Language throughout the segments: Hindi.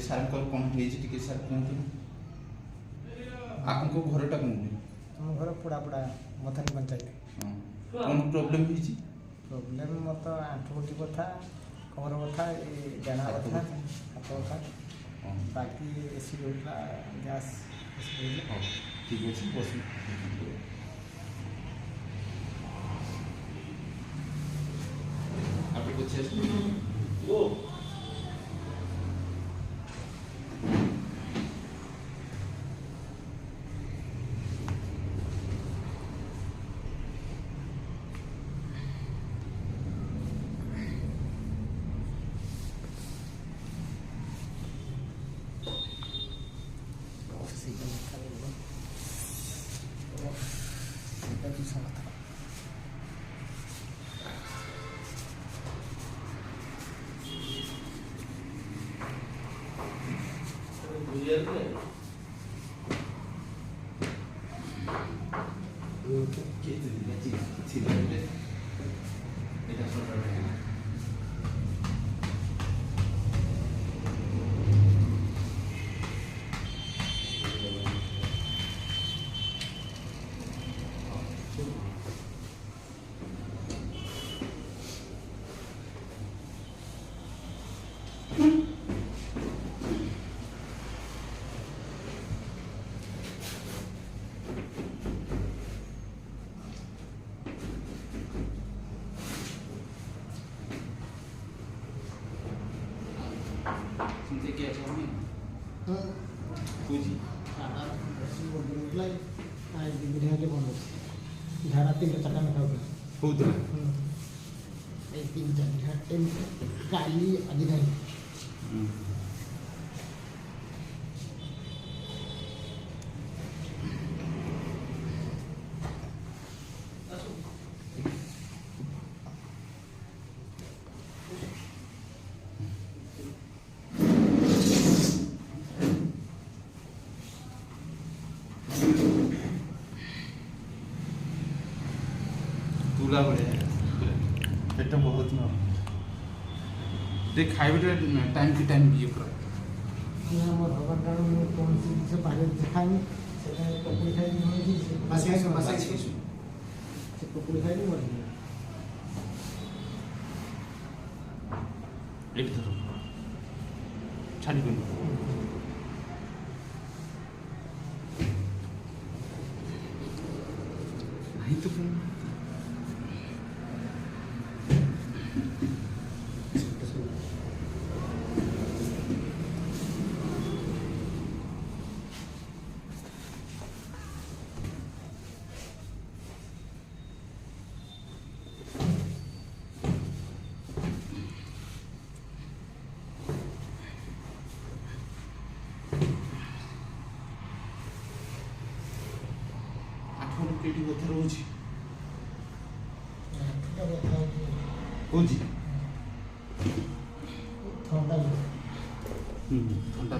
सार कौन है सार कहतु आपको घरटा कौन ଆମ ଘର ପୋଡ଼ାପୋଡ଼ା ମଥାନୀ ପଞ୍ଚାୟତ। कौन प्रोब्लेम है ପ୍ରୋବ୍ଲେମ୍ ମୋର ତ ଆଣ୍ଠୁଗଣ୍ଠି ବଥା, କମର ବଥା, ଏ ଡାଣା ବଥା, ହାତ ବଥା, ବାକି ଏସି ରହୁଥିଲା ଗ୍ୟାସ୍ हाँ ठीक अच्छे बस आप कुछ वो क्या चाहिए झाड़ा 3-4 में खाऊ होता एक 3-4 घंटे काली आधी घंटे तुला बढ़िया पेट बहुत न देख खाइबे टाइम की टाइम ये कर मोर हवा कारण मैं कौन सी से बाहर दिखाई से पकड़ी खाई नहीं से पकड़ी खाई नहीं मर एक धरो छाड़ी बन नहीं तो केटी बता रोजी होजी ठंडा ठंडा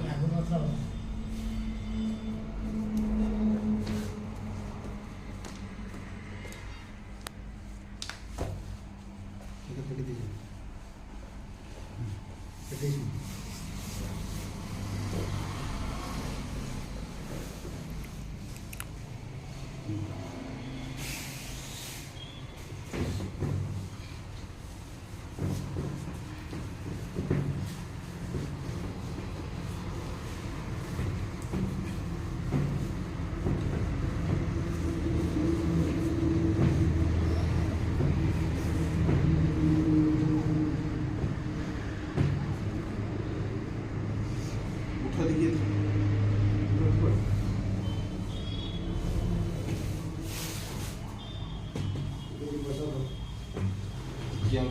क्या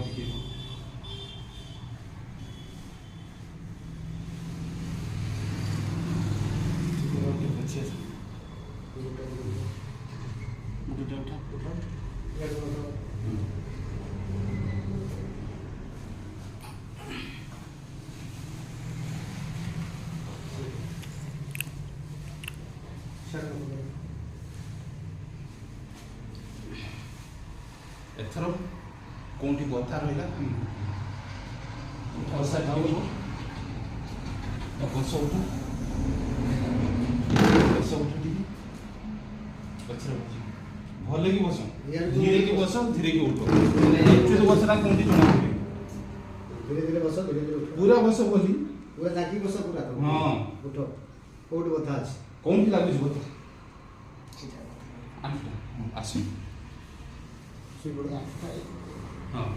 एथर कौटी बता रहा बस उठ टिके पछरे बस भले की बस धीरे की बस धीरे की उठ एते तो बसरा कोंटी जणा धीरे धीरे बस धीरे धीरे उठ पूरा बस बोली पूरा जागी बस पूरा तो हाँ। उठ कोड बता अछि कोंटी लागुछ बता आसी सुई पड़ हाँ